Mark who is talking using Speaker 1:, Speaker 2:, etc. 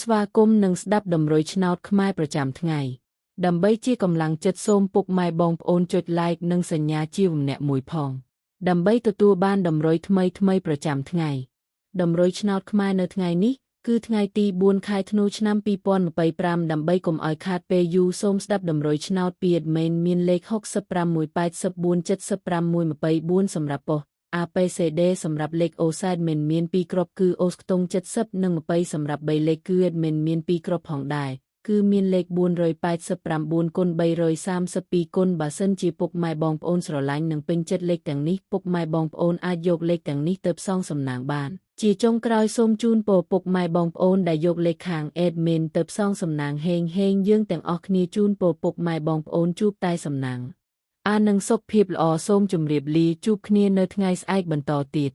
Speaker 1: ស្វាគមន៍និងស្ដាប់ដំរុយឆ្នោតខ្មែរប្រចាំថ្ងៃដើម្បីជាកម្លាំងចិត្តសូមពុកម៉ែបងប្អូនចុច like និងសញ្ញាជាវម្នាក់មួយផងដើម្បីទទួលបានដំរុយថ្មីប្រចាំថ្ងៃដំរុយឆ្នោតខ្មែរនៅថ្ងៃនេះគឺថ្ងៃទី4ខែធ្នូឆ្នាំ2025ដើម្បីកុំឲ្យខាតពេលយូរសូមស្ដាប់ដំរុយឆ្នោតពី admin មានលេខ65847524សម្រាប់ប៉ុស្តិ៍ ABCD សម្រាប់លេខ OSAD មាន2គ្រាប់គឺ OS ខ្ទង់70និង20សម្រាប់3លេខគឺ admin មាន2គ្រាប់ផងដែរគឺមានលេខ489គុណ332គុណបើសិនជាពុកម៉ែបងប្អូនស្រឡាញ់និងពេញចិត្តលេខទាំងនេះពុកម៉ែបងប្អូនអាចយកលេខទាំងនេះទៅផ្សងសំណាងបានជាចុងក្រោយសូមជូនពរពុកម៉ែបងប្អូនដែលយកលេខខាង admin ទៅផ្សងសំណាងហេងយើងទាំងអស់គ្នាជូនពរពុកម៉ែបងប្អូនជួបតែសំណាងនិងសុខភាពល្អសូមជម្រាបលាជួបគ្នានៅថ្ងៃស្អែកបន្តទៀត